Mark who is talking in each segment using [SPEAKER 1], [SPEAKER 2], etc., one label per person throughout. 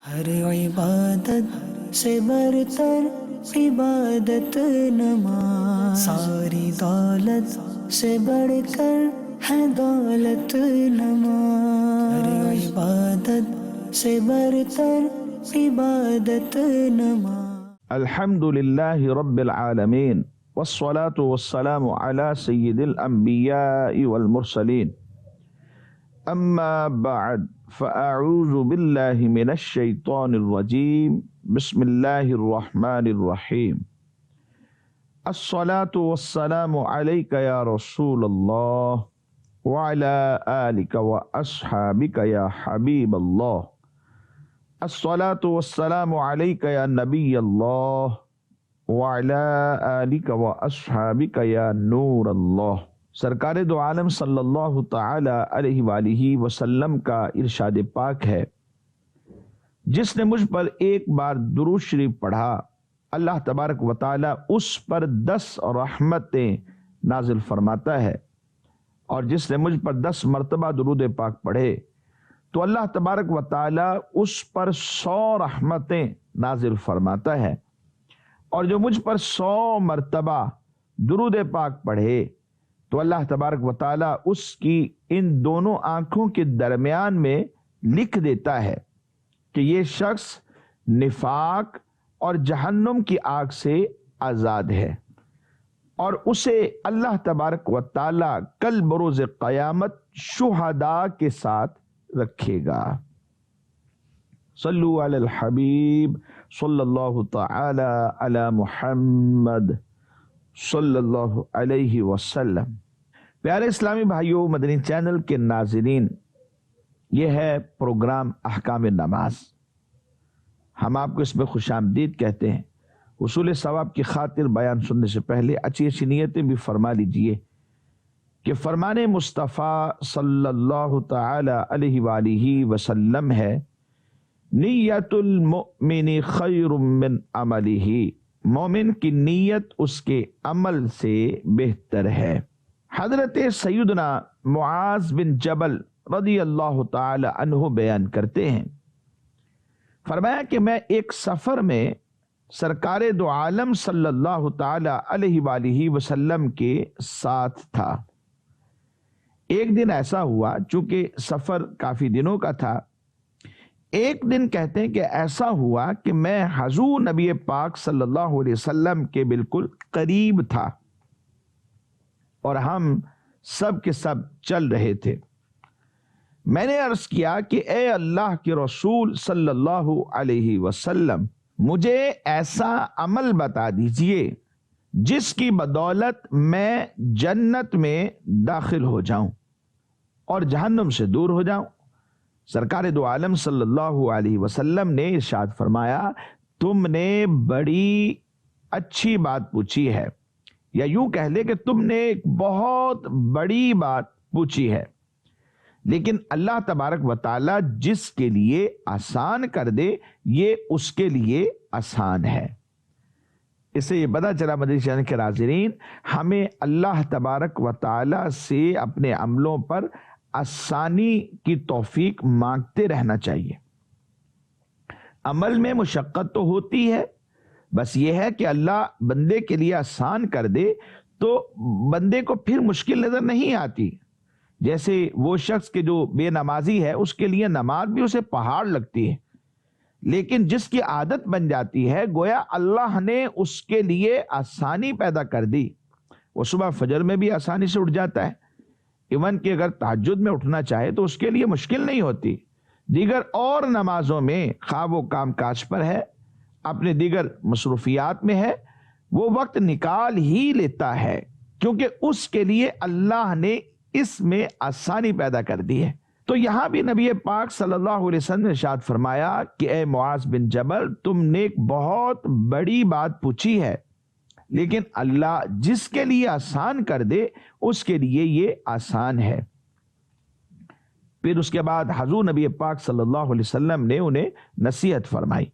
[SPEAKER 1] ہر عبادت سے برتر عبادت نماز، ساری دولت سے بڑھ کر ہے دولت نماز، ہر عبادت سے برتر عبادت نماز۔
[SPEAKER 2] الحمد لله رب العالمين والصلاة والسلام على سيد الأنبياء والمرسلين أما بعد فأعوذ بالله من الشيطان الرجيم بسم الله الرحمن الرحيم الصلاة والسلام عليك يا رسول الله وعلى آلك وأصحابك يا حبيب الله الصلاة والسلام عليك يا نبي الله وعلى آلك وأصحابك يا نور الله۔ سرکار دو عالم صلی اللہ تعالی علیہ وآلہ وسلم کا ارشاد پاک ہے، جس نے مجھ پر ایک بار درود شریف پڑھا اللہ تبارک و تعالی اس پر 10 رحمتیں نازل فرماتا ہے، اور جس نے مجھ پر 10 مرتبہ درود پاک پڑھے تو اللہ تبارک و تعالی اس پر 100 رحمتیں نازل فرماتا ہے، اور جو مجھ پر 100 مرتبہ درود پاک پڑھے تو اللہ تبارک و تعالی اس کی ان دونوں آنکھوں کے درمیان میں لکھ دیتا ہے کہ یہ شخص نفاق اور جہنم کی آگ سے آزاد ہے، اور اسے اللہ تبارک و تعالی کل بروز قیامت شہداء کے ساتھ رکھے گا۔ صلو علی الحبیب صلی اللہ تعالی علی محمد صلی اللہ علیہ وسلم۔ پیارے اسلامی بھائیوں، مدنی چینل کے ناظرین، یہ ہے پروگرام احکام نماز۔ ہم آپ کو اس میں خوش آمدید کہتے ہیں۔ حصول ثواب کی خاطر بیان سننے سے پہلے اچھی اچھی نیتیں بھی فرما لیجئے کہ فرمان مصطفیٰ صلی اللہ تعالی علیہ وآلہ وسلم ہے، نیت المؤمن خیر من عملہ، مومن کی نیت اس کے عمل سے بہتر ہے۔ حضرت سیدنا معاذ بن جبل رضی اللہ تعالی عنہ بیان کرتے ہیں، فرمایا کہ میں ایک سفر میں سرکار دو عالم صلی اللہ تعالی علیہ وآلہ وسلم کے ساتھ تھا۔ ایک دن ایسا ہوا، چونکہ سفر کافی دنوں کا تھا، ایک دن کہتے ہیں کہ ایسا ہوا کہ میں حضور نبی پاک صلی اللہ علیہ وسلم کے بالکل قریب تھا، اور ہم سب کے سب چل رہے تھے۔ میں نے عرض کیا کہ اے اللہ کے رسول صلی اللہ علیہ وسلم، مجھے ایسا عمل بتا دیجئے جس کی بدولت میں جنت میں داخل ہو جاؤں اور جہنم سے دور ہو جاؤں۔ سرکار دو عالم صلی اللہ علیہ وسلم نے ارشاد فرمایا، تم نے بڑی اچھی بات پوچھی ہے، یا یوں کہہ لے کہ تم نے ایک بہت بڑی بات پوچھی ہے، لیکن اللہ تبارک و تعالی جس کے لیے آسان کر دے یہ اس کے لیے آسان ہے۔ اس سے یہ پتہ چلا مدنی چینل کے ناظرین، ہمیں اللہ تبارک و تعالی سے اپنے عملوں پر آسانی کی توفیق مانگتے رہنا چاہیے۔ عمل میں مشقت تو ہوتی ہے، بس یہ ہے کہ اللہ بندے کے لیے آسان کر دے تو بندے کو پھر مشکل نظر نہیں آتی۔ جیسے وہ شخص کے جو بے نمازی ہے، اس کے لیے نماز بھی اسے پہاڑ لگتی ہے، لیکن جس کی عادت بن جاتی ہے، گویا اللہ نے اس کے لیے آسانی پیدا کر دی۔ وہ صبح فجر میں بھی آسانی سے اٹھ جاتا ہے، ایون کہ اگر تہجد میں اٹھنا چاہے تو اس کے لیے مشکل نہیں ہوتی۔ دیگر اور نمازوں میں خواہ وہ کام کاج پر ہے، اپنے دیگر مصروفیات میں ہے، وہ وقت نکال ہی لیتا ہے، کیونکہ اس کے لیے اللہ نے اس میں آسانی پیدا کر دی ہے۔ تو یہاں بھی نبی پاک صلی اللہ علیہ وسلم نے ارشاد فرمایا کہ اے معاذ بن جبل، تم نے ایک بہت بڑی بات پوچھی ہے، لیکن اللہ جس کے لیے آسان کر دے اس کے لیے یہ آسان ہے۔ پھر اس کے بعد حضور نبی پاک صلی اللہ علیہ وسلم نے انہیں نصیحت فرمائی۔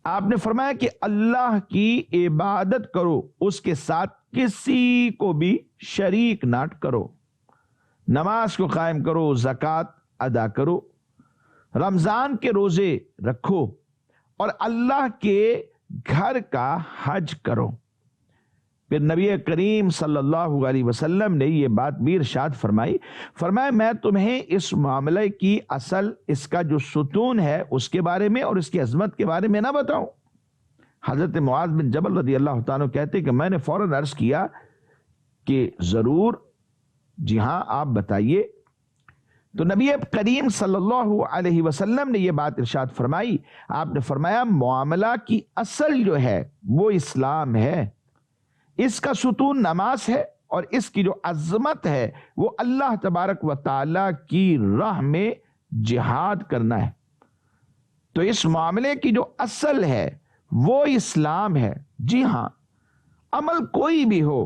[SPEAKER 2] آپ نے فرمایا کہ اللہ کی عبادت کرو، اس کے ساتھ کسی کو بھی شریک نہ کرو، نماز کو قائم کرو، زکوٰۃ ادا کرو، رمضان کے روزے رکھو اور اللہ کے گھر کا حج کرو۔ پھر نبی کریم صلی اللہ علیہ وسلم نے یہ بات بھی ارشاد فرمایا میں تمہیں اس معاملے کی اصل، اس کا جو ستون ہے اس کے بارے میں اور اس کی عظمت کے بارے میں نہ بتاؤں؟ حضرت معاذ بن جبل رضی اللہ تعالیٰ کہتے کہ میں نے فوراً عرض کیا کہ ضرور، جی ہاں آپ بتائیے۔ تو نبی کریم صلی اللہ علیہ وسلم نے یہ بات ارشاد فرمائی، آپ نے فرمایا معاملہ کی اصل جو ہے وہ اسلام ہے، اس کا ستون نماز ہے، اور اس کی جو عظمت ہے وہ اللہ تبارک و تعالی کی راہ میں جہاد کرنا ہے۔ تو اس معاملے کی جو اصل ہے وہ اسلام ہے۔ جی ہاں، عمل کوئی بھی ہو،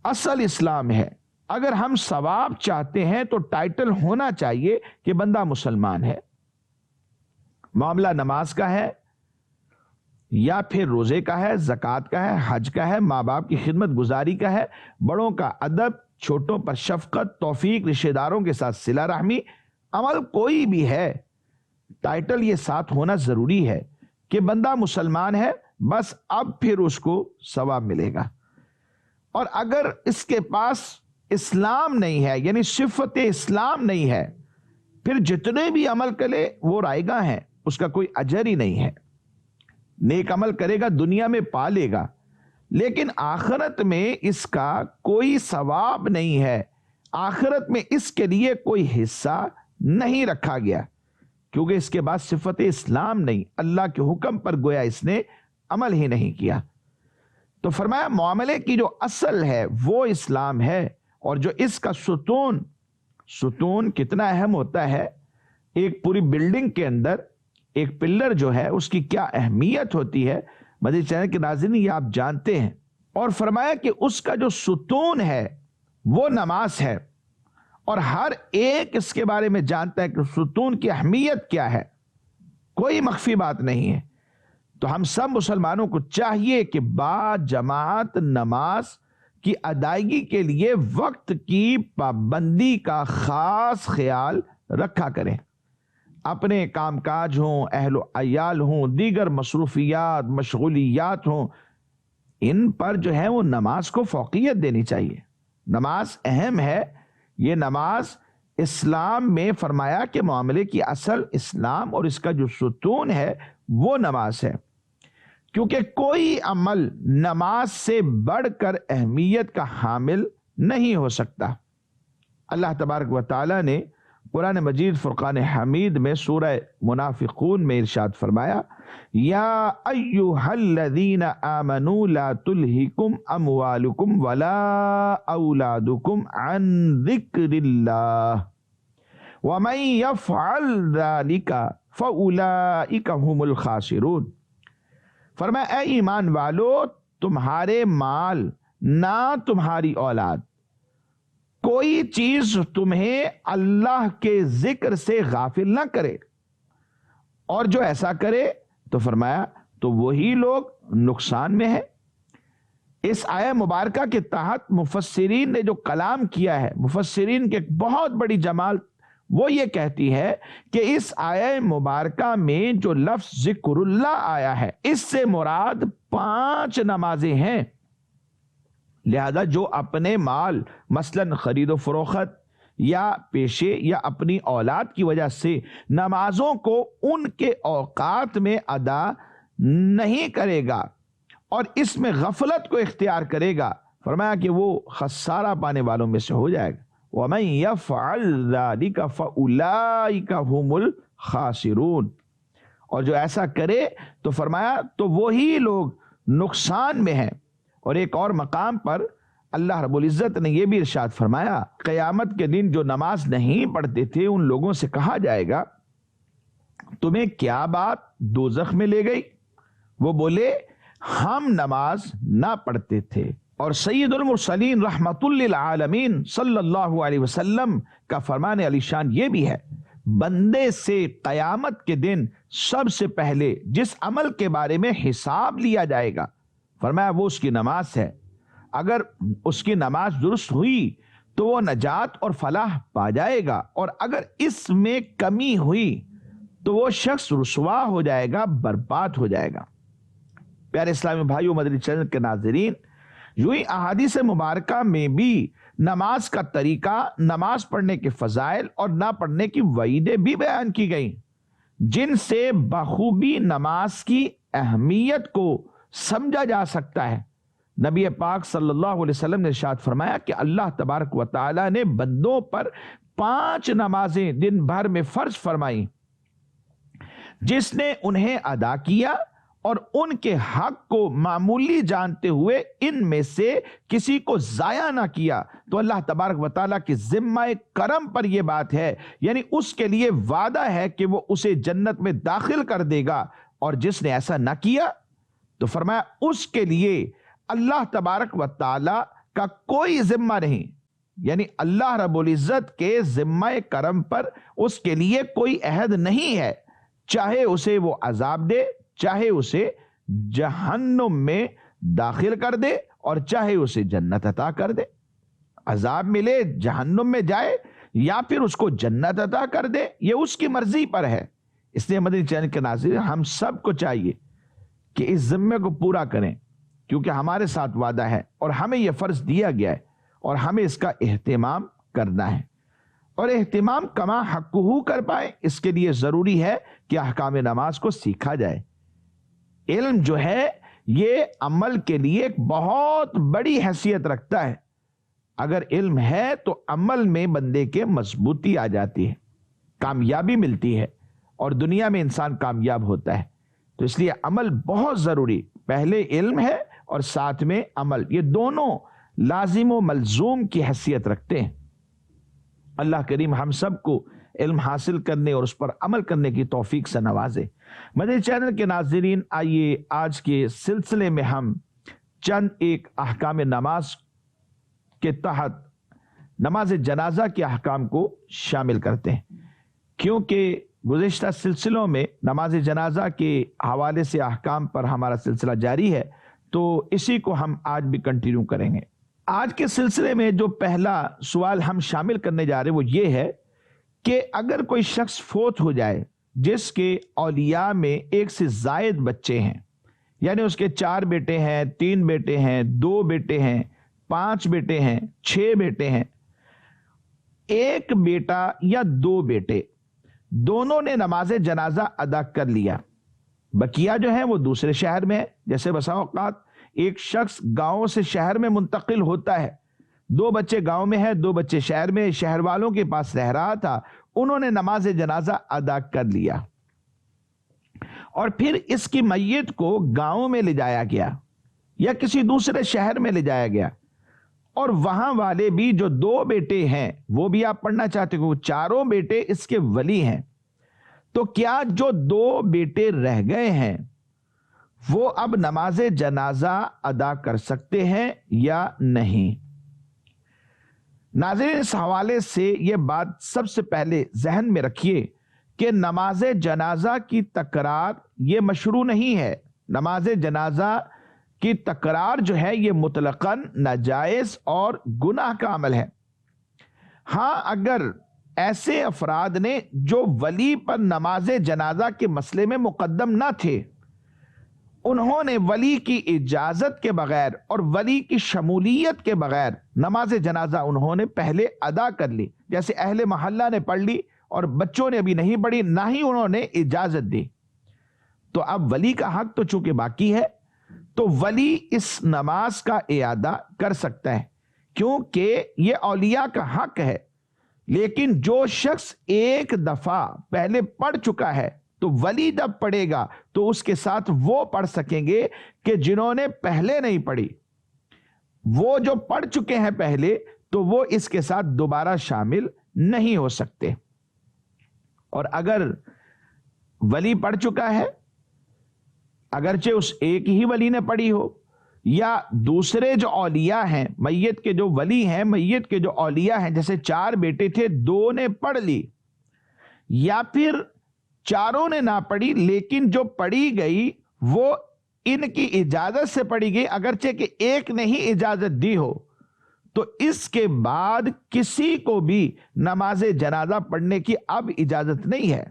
[SPEAKER 2] اصل اسلام ہے۔ اگر ہم ثواب چاہتے ہیں تو ٹائٹل ہونا چاہیے کہ بندہ مسلمان ہے۔ معاملہ نماز کا ہے یا پھر روزے کا ہے، زکوٰۃ کا ہے، حج کا ہے، ماں باپ کی خدمت گزاری کا ہے، بڑوں کا ادب، چھوٹوں پر شفقت، توفیق، رشتہ داروں کے ساتھ صلہ رحمی، عمل کوئی بھی ہے، ٹائٹل یہ ساتھ ہونا ضروری ہے کہ بندہ مسلمان ہے، بس اب پھر اس کو ثواب ملے گا۔ اور اگر اس کے پاس اسلام نہیں ہے، یعنی صفت اسلام نہیں ہے، پھر جتنے بھی عمل کرے وہ رائگاں ہیں، اس کا کوئی اجر ہی نہیں ہے۔ نیک عمل کرے گا دنیا میں پا لے گا، لیکن آخرت میں اس کا کوئی ثواب نہیں ہے، آخرت میں اس کے لیے کوئی حصہ نہیں رکھا گیا، کیونکہ اس کے بعد صفت اسلام نہیں، اللہ کے حکم پر گویا اس نے عمل ہی نہیں کیا۔ تو فرمایا معاملے کی جو اصل ہے وہ اسلام ہے، اور جو اس کا ستون کتنا اہم ہوتا ہے، ایک پوری بلڈنگ کے اندر ایک پلر جو ہے اس کی کیا اہمیت ہوتی ہے، مدنی چینل کے ناظرین یہ آپ جانتے ہیں۔ اور فرمایا کہ اس کا جو ستون ہے وہ نماز ہے، اور ہر ایک اس کے بارے میں جانتا ہے کہ ستون کی اہمیت کیا ہے، کوئی مخفی بات نہیں ہے۔ تو ہم سب مسلمانوں کو چاہیے کہ با جماعت نماز کی ادائیگی کے لیے وقت کی پابندی کا خاص خیال رکھا کریں۔ اپنے کام کاج ہوں، اہل و عیال ہوں، دیگر مصروفیات، مشغولیات ہوں، ان پر جو ہے وہ نماز کو فوقیت دینی چاہیے۔ نماز اہم ہے، یہ نماز اسلام میں فرمایا کہ معاملے کی اصل اسلام اور اس کا جو ستون ہے وہ نماز ہے، کیونکہ کوئی عمل نماز سے بڑھ کر اہمیت کا حامل نہیں ہو سکتا۔ اللہ تبارک و تعالی نے قرآن مجید فرقان حمید میں سورہ منافقون میں ارشاد فرمایا، یا ایھا الذین آمنوا لا تلہکم اموالکم ولا اولادکم عن ذکر اللہ ومن یفعل ذلک فاولئک هم الخاسرون۔ فرمایا اے ایمان والو، تمہارے مال نہ تمہاری اولاد، کوئی چیز تمہیں اللہ کے ذکر سے غافل نہ کرے، اور جو ایسا کرے تو فرمایا تو وہی لوگ نقصان میں ہے۔ اس آیہ مبارکہ کے تحت مفسرین نے جو کلام کیا ہے، مفسرین کے ایک بہت بڑی جمال وہ یہ کہتی ہے کہ اس آیہ مبارکہ میں جو لفظ ذکر اللہ آیا ہے، اس سے مراد 5 نمازیں ہیں۔ لہذا جو اپنے مال مثلا خرید و فروخت یا پیشے یا اپنی اولاد کی وجہ سے نمازوں کو ان کے اوقات میں ادا نہیں کرے گا اور اس میں غفلت کو اختیار کرے گا، فرمایا کہ وہ خسارہ پانے والوں میں سے ہو جائے گا۔ وَمَن يَفْعَلْ ذَلِكَ فَأُولَئِكَ هُمُ الْخَاسِرُونَ، اور جو ایسا کرے تو فرمایا تو وہی لوگ نقصان میں ہیں۔ اور ایک اور مقام پر اللہ رب العزت نے یہ بھی ارشاد فرمایا، قیامت کے دن جو نماز نہیں پڑھتے تھے ان لوگوں سے کہا جائے گا تمہیں کیا بات دوزخ میں لے گئی؟ وہ بولے ہم نماز نہ پڑھتے تھے۔ اور سید المرسلین رحمت للعالمین صلی اللہ علیہ وسلم کا فرمان علی شان یہ بھی ہے، بندے سے قیامت کے دن سب سے پہلے جس عمل کے بارے میں حساب لیا جائے گا، فرمایا وہ اس کی نماز ہے۔ اگر اس کی نماز درست ہوئی تو وہ نجات اور فلاح پا جائے گا، اور اگر اس میں کمی ہوئی تو وہ شخص رسوا ہو جائے گا، برباد ہو جائے گا۔ پیارے اسلامی بھائیوں، مدنی چینل کے ناظرین، یوں ہی احادیث مبارکہ میں بھی نماز کا طریقہ، نماز پڑھنے کے فضائل اور نہ پڑھنے کی وعیدیں بھی بیان کی گئیں، جن سے بخوبی نماز کی اہمیت کو سمجھا جا سکتا ہے۔ نبی پاک صلی اللہ علیہ وسلم نے ارشاد فرمایا کہ اللہ تبارک و تعالی نے بندوں پر 5 نمازیں دن بھر میں فرض فرمائی، جس نے انہیں ادا کیا اور ان کے حق کو معمولی جانتے ہوئے ان میں سے کسی کو ضائع نہ کیا، تو اللہ تبارک و تعالیٰ کے ذمہ کرم پر یہ بات ہے، یعنی اس کے لیے وعدہ ہے کہ وہ اسے جنت میں داخل کر دے گا، اور جس نے ایسا نہ کیا تو فرمایا اس کے لیے اللہ تبارک و تعالیٰ کا کوئی ذمہ نہیں، یعنی اللہ رب العزت کے ذمہ کرم پر اس کے لیے کوئی عہد نہیں ہے، چاہے اسے وہ عذاب دے، چاہے اسے جہنم میں داخل کر دے، اور چاہے اسے جنت عطا کر دے، عذاب ملے، جہنم میں جائے، یا پھر اس کو جنت عطا کر دے، یہ اس کی مرضی پر ہے۔ اس لیے مدنی چینل کے ناظرین، ہم سب کو چاہیے کہ اس ذمے کو پورا کریں، کیونکہ ہمارے ساتھ وعدہ ہے اور ہمیں یہ فرض دیا گیا ہے، اور ہمیں اس کا اہتمام کرنا ہے، اور اہتمام کما حقہ کر پائے اس کے لیے ضروری ہے کہ احکام نماز کو سیکھا جائے۔ علم جو ہے یہ عمل کے لیے ایک بہت بڑی حیثیت رکھتا ہے۔ اگر علم ہے تو عمل میں بندے کے مضبوطی آ جاتی ہے، کامیابی ملتی ہے، اور دنیا میں انسان کامیاب ہوتا ہے۔ تو اس لیے عمل بہت ضروری، پہلے علم ہے اور ساتھ میں عمل، یہ دونوں لازم و ملزوم کی حیثیت رکھتے ہیں۔ اللہ کریم ہم سب کو علم حاصل کرنے اور اس پر عمل کرنے کی توفیق سے نوازے۔ مدنی چینل کے ناظرین، آئیے آج کے سلسلے میں ہم چند ایک احکام نماز کے تحت نماز جنازہ کے احکام کو شامل کرتے ہیں، کیونکہ گزشتہ سلسلوں میں نماز جنازہ کے حوالے سے احکام پر ہمارا سلسلہ جاری ہے، تو اسی کو ہم آج بھی کنٹینیو کریں گے۔ آج کے سلسلے میں جو پہلا سوال ہم شامل کرنے جا رہے ہیں وہ یہ ہے کہ اگر کوئی شخص فوت ہو جائے جس کے اولیاء میں 1 سے زائد بچے ہیں، یعنی اس کے 4 بیٹے ہیں، 3 بیٹے ہیں، 2 بیٹے ہیں، 5 بیٹے ہیں، 6 بیٹے ہیں، 1 بیٹا یا 2 بیٹے دونوں نے نماز جنازہ ادا کر لیا، بقیہ جو ہیں وہ دوسرے شہر میں ہے۔ جیسے بسا اوقات ایک شخص گاؤں سے شہر میں منتقل ہوتا ہے، 2 بچے گاؤں میں ہیں، 2 بچے شہر میں، شہر والوں کے پاس رہ رہا تھا، انہوں نے نماز جنازہ ادا کر لیا، اور پھر اس کی میت کو گاؤں میں لے جایا گیا یا کسی دوسرے شہر میں لے جایا گیا، اور وہاں والے بھی جو 2 بیٹے ہیں وہ بھی آپ پڑھنا چاہتے ہیں، وہ چاروں بیٹے اس کے ولی ہیں، تو کیا جو 2 بیٹے رہ گئے ہیں وہ اب نماز جنازہ ادا کر سکتے ہیں یا نہیں؟ ناظرین، اس حوالے سے یہ بات سب سے پہلے ذہن میں رکھیے کہ نماز جنازہ کی تکرار یہ مشروع نہیں ہے۔ نماز جنازہ کی تکرار جو ہے یہ مطلقاً ناجائز اور گناہ کا عمل ہے۔ ہاں، اگر ایسے افراد نے جو ولی پر نماز جنازہ کے مسئلے میں مقدم نہ تھے، انہوں نے ولی کی اجازت کے بغیر اور ولی کی شمولیت کے بغیر نماز جنازہ انہوں نے پہلے ادا کر لی، جیسے اہل محلہ نے پڑھ لی اور بچوں نے ابھی نہیں پڑھی، نہ ہی انہوں نے اجازت دی، تو اب ولی کا حق تو چونکہ باقی ہے، تو ولی اس نماز کا اعادہ کر سکتا ہے، کیونکہ یہ اولیاء کا حق ہے۔ لیکن جو شخص ایک دفعہ پہلے پڑھ چکا ہے تو ولی جب پڑھے گا تو اس کے ساتھ وہ پڑھ سکیں گے کہ جنہوں نے پہلے نہیں پڑھی، وہ جو پڑھ چکے ہیں پہلے تو وہ اس کے ساتھ دوبارہ شامل نہیں ہو سکتے۔ اور اگر ولی پڑھ چکا ہے، اگرچہ اس ایک ہی ولی نے پڑھی ہو، یا دوسرے جو اولیاء ہیں، میت کے جو ولی ہیں، میت کے جو اولیاء ہیں، جیسے 4 بیٹے تھے، 2 نے پڑھ لی، یا پھر چاروں نے نہ پڑھی لیکن جو پڑھی گئی وہ ان کی اجازت سے پڑھی گئی، اگرچہ کہ ایک نے ہی اجازت دی ہو، تو اس کے بعد کسی کو بھی نماز جنازہ پڑھنے کی اب اجازت نہیں ہے۔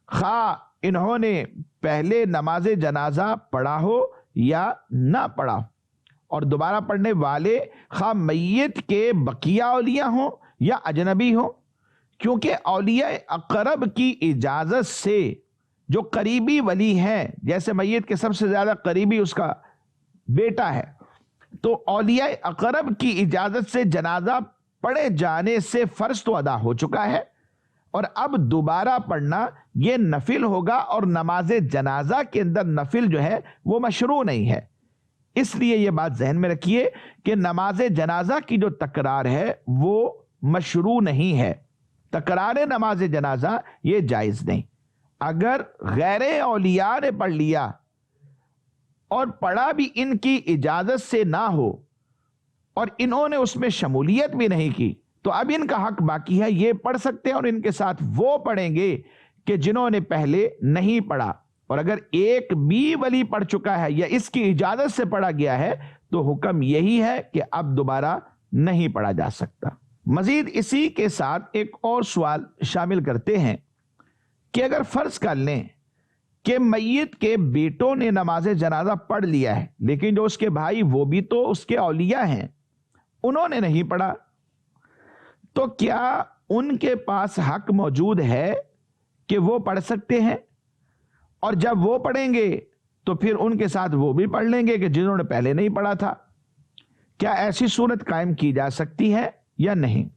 [SPEAKER 2] خواہ انہوں نے پہلے نماز جنازہ پڑھا ہو یا نہ پڑھا ہو، اور دوبارہ پڑھنے والے خواہ میت کے بقیہ اولیاء ہوں یا اجنبی ہوں، کیونکہ اولیاء اقرب کی اجازت سے جو قریبی ولی ہیں، جیسے میت کے سب سے زیادہ قریبی اس کا بیٹا ہے، تو اولیاء اقرب کی اجازت سے جنازہ پڑھے جانے سے فرض تو ادا ہو چکا ہے، اور اب دوبارہ پڑھنا یہ نفل ہوگا، اور نماز جنازہ کے اندر نفل جو ہے وہ مشروع نہیں ہے۔ اس لیے یہ بات ذہن میں رکھیے کہ نماز جنازہ کی جو تکرار ہے وہ مشروع نہیں ہے۔ تکرار نماز جنازہ یہ جائز نہیں۔ اگر غیر اولیاء نے پڑھ لیا اور پڑھا بھی ان کی اجازت سے نہ ہو اور انہوں نے اس میں شمولیت بھی نہیں کی، تو اب ان کا حق باقی ہے، یہ پڑھ سکتے ہیں، اور ان کے ساتھ وہ پڑھیں گے کہ جنہوں نے پہلے نہیں پڑھا۔ اور اگر ایک بھی ولی پڑھ چکا ہے یا اس کی اجازت سے پڑھا گیا ہے تو حکم یہی ہے کہ اب دوبارہ نہیں پڑھا جا سکتا۔ مزید اسی کے ساتھ ایک اور سوال شامل کرتے ہیں کہ اگر فرض کر لیں کہ میت کے بیٹوں نے نماز جنازہ پڑھ لیا ہے، لیکن جو اس کے بھائی وہ بھی تو اس کے اولیاء ہیں، انہوں نے نہیں پڑھا، تو کیا ان کے پاس حق موجود ہے کہ وہ پڑھ سکتے ہیں؟ اور جب وہ پڑھیں گے تو پھر ان کے ساتھ وہ بھی پڑھ لیں گے کہ جنہوں نے پہلے نہیں پڑھا تھا۔ کیا ایسی صورت قائم کی جا سکتی ہے یا نہیں؟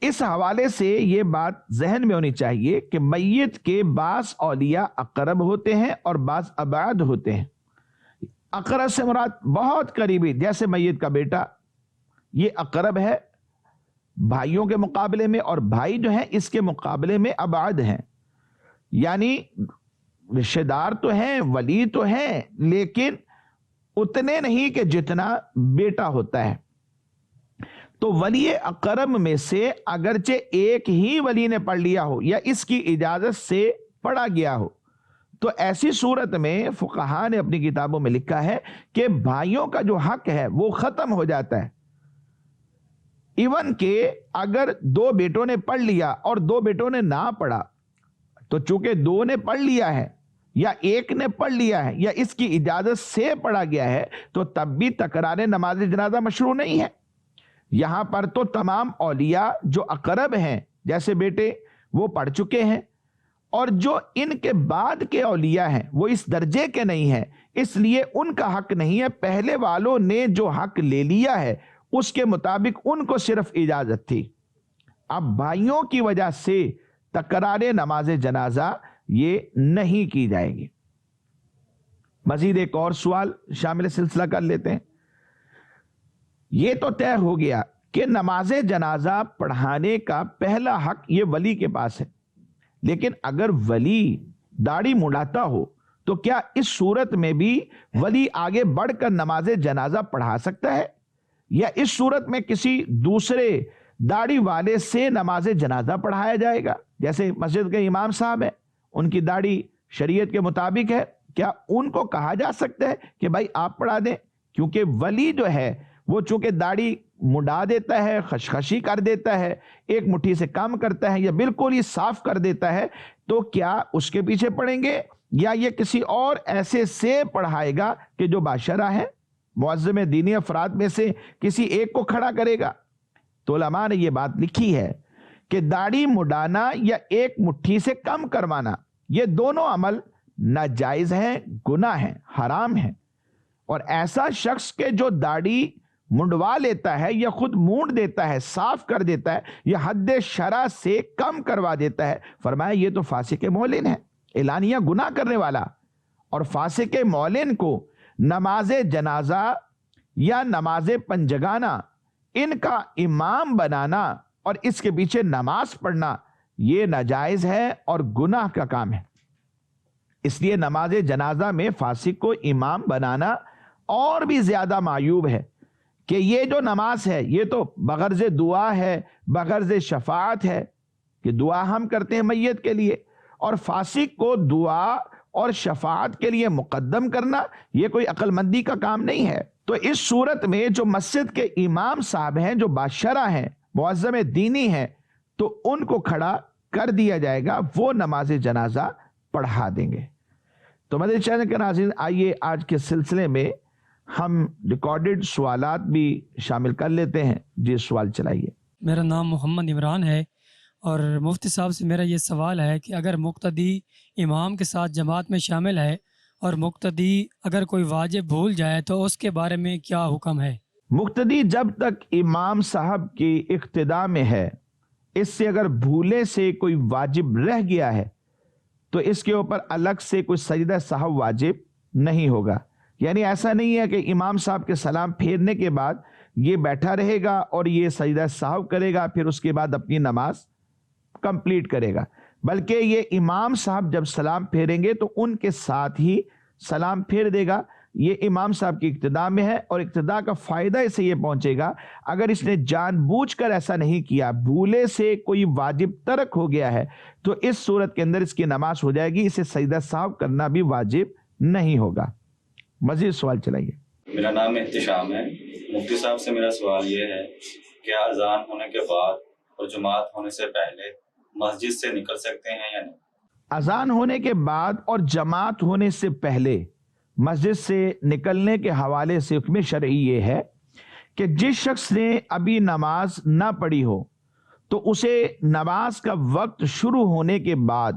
[SPEAKER 2] اس حوالے سے یہ بات ذہن میں ہونی چاہیے کہ میت کے بعض اولیاء اقرب ہوتے ہیں اور بعض ابعد ہوتے ہیں۔ اقرب سے مراد بہت قریبی، جیسے میت کا بیٹا، یہ اقرب ہے بھائیوں کے مقابلے میں، اور بھائی جو ہیں اس کے مقابلے میں ابعد ہیں، یعنی رشتہ دار تو ہیں، ولی تو ہیں، لیکن اتنے نہیں کہ جتنا بیٹا ہوتا ہے۔ تو ولی اقرب میں سے اگرچہ ایک ہی ولی نے پڑھ لیا ہو یا اس کی اجازت سے پڑھا گیا ہو، تو ایسی صورت میں فقہاء نے اپنی کتابوں میں لکھا ہے کہ بھائیوں کا جو حق ہے وہ ختم ہو جاتا ہے۔ ایون کہ اگر دو بیٹوں نے پڑھ لیا اور دو بیٹوں نے نہ پڑھا، تو چونکہ دو نے پڑھ لیا ہے یا ایک نے پڑھ لیا ہے یا اس کی اجازت سے پڑھا گیا ہے، تو تب بھی تکرار نماز جنازہ مشروع نہیں ہے۔ یہاں پر تو تمام اولیاء جو اقرب ہیں جیسے بیٹے وہ پڑھ چکے ہیں، اور جو ان کے بعد کے اولیاء ہیں وہ اس درجے کے نہیں ہیں، اس لیے ان کا حق نہیں ہے۔ پہلے والوں نے جو حق لے لیا ہے اس کے مطابق ان کو صرف اجازت تھی۔ اب بھائیوں کی وجہ سے تکرار نماز جنازہ یہ نہیں کی جائے گی۔ مزید ایک اور سوال شامل سلسلہ کر لیتے ہیں۔ یہ تو طے ہو گیا کہ نماز جنازہ پڑھانے کا پہلا حق یہ ولی کے پاس ہے، لیکن اگر ولی داڑھی مڈاتا ہو تو کیا اس صورت میں بھی ولی آگے بڑھ کر نماز جنازہ پڑھا سکتا ہے، یا اس صورت میں کسی دوسرے داڑھی والے سے نماز جنازہ پڑھایا جائے گا؟ جیسے مسجد کے امام صاحب ہیں، ان کی داڑھی شریعت کے مطابق ہے، کیا ان کو کہا جا سکتا ہے کہ بھائی آپ پڑھا دیں؟ کیونکہ ولی جو ہے وہ چونکہ داڑھی مڈا دیتا ہے، خشخشی کر دیتا ہے، ایک مٹھی سے کام کرتا ہے یا بالکل ہی صاف کر دیتا ہے، تو کیا اس کے پیچھے پڑھیں گے یا یہ کسی اور ایسے سے پڑھائے گا کہ جو باشرہ ہے، معظم دینی افراد میں سے کسی ایک کو کھڑا کرے گا؟ تو علماء نے یہ بات لکھی ہے کہ داڑھی مڈانا یا ایک مٹھی سے کم کروانا یہ دونوں عمل ناجائز ہیں، گناہ ہیں، حرام ہیں، اور ایسا شخص کے جو داڑھی منڈوا لیتا ہے یا خود مونڈ دیتا ہے، صاف کر دیتا ہے یا حد شرع سے کم کروا دیتا ہے، فرمایا یہ تو فاسق معلن ہے، اعلانیہ گناہ کرنے والا۔ اور فاسق معلن کو نماز جنازہ یا نماز پنجگانہ ان کا امام بنانا اور اس کے پیچھے نماز پڑھنا یہ ناجائز ہے اور گناہ کا کام ہے۔ اس لیے نماز جنازہ میں فاسق کو امام بنانا اور بھی زیادہ معیوب ہے کہ یہ جو نماز ہے یہ تو بغرض دعا ہے، بغرض شفاعت ہے کہ دعا ہم کرتے ہیں میت کے لیے، اور فاسق کو دعا اور شفاعت کے لیے مقدم کرنا یہ کوئی عقل مندی کا کام نہیں ہے۔ تو اس صورت میں جو مسجد کے امام صاحب ہیں، جو باشرہ ہیں، معظم دینی ہیں، تو ان کو کھڑا کر دیا جائے گا وہ نماز جنازہ پڑھا دیں گے۔ تو مدنی چینل کے ناظرین، آئیے آج کے سلسلے میں ہم ریکارڈڈ سوالات بھی شامل کر لیتے ہیں۔ جی سوال چلائیے۔
[SPEAKER 3] میرا نام محمد عمران ہے، اور مفتی صاحب سے میرا یہ سوال ہے کہ اگر مقتدی امام کے ساتھ جماعت میں شامل ہے اور مقتدی اگر کوئی واجب بھول جائے تو اس کے بارے میں کیا حکم ہے؟
[SPEAKER 2] مقتدی جب تک امام صاحب کی اقتداء میں ہے، اس سے اگر بھولے سے کوئی واجب رہ گیا ہے تو اس کے اوپر الگ سے کوئی سجدہ سہو واجب نہیں ہوگا۔ یعنی ایسا نہیں ہے کہ امام صاحب کے سلام پھیرنے کے بعد یہ بیٹھا رہے گا اور یہ سجدہ سہو کرے گا، پھر اس کے بعد اپنی نماز کمپلیٹ کرے گا، بلکہ یہ امام صاحب جب سلام پھیریں گے تو ان کے ساتھ ہی سلام پھیر دے گا۔ یہ امام صاحب کی اقتداء میں ہے، اور اقتداء کا فائدہ اسے یہ پہنچے گا اگر اس نے جان بوجھ کر ایسا نہیں کیا، بھولے سے کوئی واجب ترک ہو گیا ہے، تو اس صورت کے اندر اس کی نماز ہو جائے گی، اسے سجدہ سہو کرنا بھی واجب نہیں ہوگا۔ مزید سوال چلائیے۔
[SPEAKER 4] میرا نام احتشام ہے۔ مفتی صاحب سے میرا سوال یہ ہے کہ اذان ہونے کے بعد اور جماعت ہونے سے پہلے مسجد سے نکل سکتے ہیں یا نہیں؟
[SPEAKER 2] اذان ہونے کے بعد اور جماعت ہونے سے پہلے مسجد سے نکلنے کے حوالے سے حکم شرعی یہ ہے کہ جس شخص نے ابھی نماز نہ پڑھی ہو تو اسے نماز کا وقت شروع ہونے کے بعد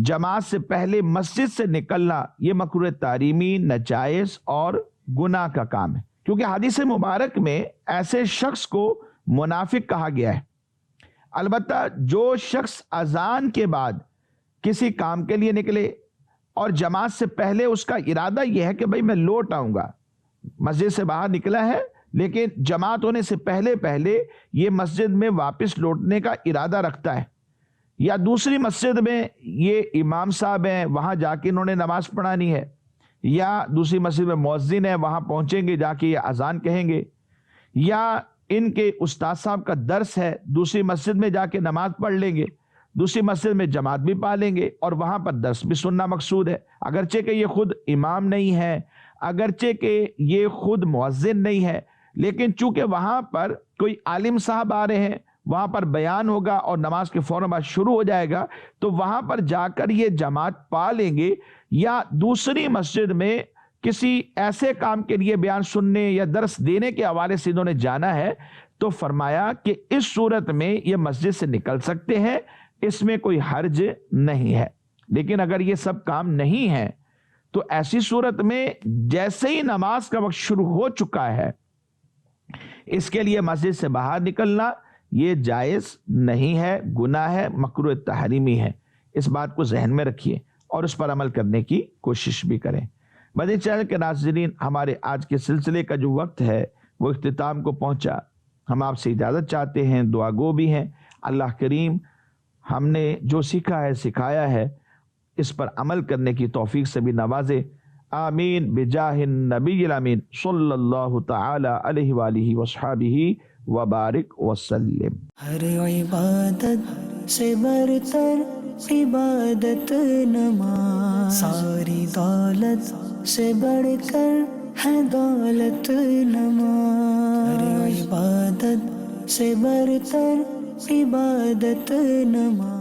[SPEAKER 2] جماعت سے پہلے مسجد سے نکلنا یہ مکروہ تحریمی، ناجائز اور گناہ کا کام ہے، کیونکہ حدیث مبارک میں ایسے شخص کو منافق کہا گیا ہے۔ البتہ جو شخص اذان کے بعد کسی کام کے لیے نکلے اور جماعت سے پہلے اس کا ارادہ یہ ہے کہ بھئی میں لوٹ آؤں گا، مسجد سے باہر نکلا ہے لیکن جماعت ہونے سے پہلے یہ مسجد میں واپس لوٹنے کا ارادہ رکھتا ہے، یا دوسری مسجد میں یہ امام صاحب ہیں وہاں جا کے انہوں نے نماز پڑھانی ہے، یا دوسری مسجد میں مؤذن ہے وہاں پہنچیں گے، جا کے یہ اذان کہیں گے، یا ان کے استاد صاحب کا درس ہے دوسری مسجد میں جا کے نماز پڑھ لیں گے، دوسری مسجد میں جماعت بھی پا لیں گے اور وہاں پر درس بھی سننا مقصود ہے، اگرچہ کہ یہ خود امام نہیں ہے، اگرچہ کہ یہ خود مؤذن نہیں ہے، لیکن چونکہ وہاں پر کوئی عالم صاحب آ رہے ہیں، وہاں پر بیان ہوگا اور نماز کے فوراً بعد شروع ہو جائے گا، تو وہاں پر جا کر یہ جماعت پا لیں گے، یا دوسری مسجد میں کسی ایسے کام کے لیے بیان سننے یا درس دینے کے حوالے سے انہوں نے جانا ہے، تو فرمایا کہ اس صورت میں یہ مسجد سے نکل سکتے ہیں، اس میں کوئی حرج نہیں ہے۔ لیکن اگر یہ سب کام نہیں ہے تو ایسی صورت میں جیسے ہی نماز کا وقت شروع ہو چکا ہے اس کے لیے مسجد سے باہر نکلنا یہ جائز نہیں ہے، گناہ ہے، مکروہ تحریمی ہے۔ اس بات کو ذہن میں رکھیے اور اس پر عمل کرنے کی کوشش بھی کریں۔ مدنی چینل کے ناظرین، ہمارے آج کے سلسلے کا جو وقت ہے وہ اختتام کو پہنچا۔ ہم آپ سے اجازت چاہتے ہیں، دعا گو بھی ہیں، اللہ کریم ہم نے جو سیکھا ہے سکھایا ہے اس پر عمل کرنے کی توفیق سے بھی نوازے۔ آمین بجاہ النبی الامین صلی اللہ تعالی علیہ وآلہ وصحبہ وبارک وسلم۔
[SPEAKER 1] ہر عبادت سے برتر عبادت نماز، ساری دولت سے بڑھ کر ہے دولت نماز، ہر عبادت سے برتر عبادت نماز۔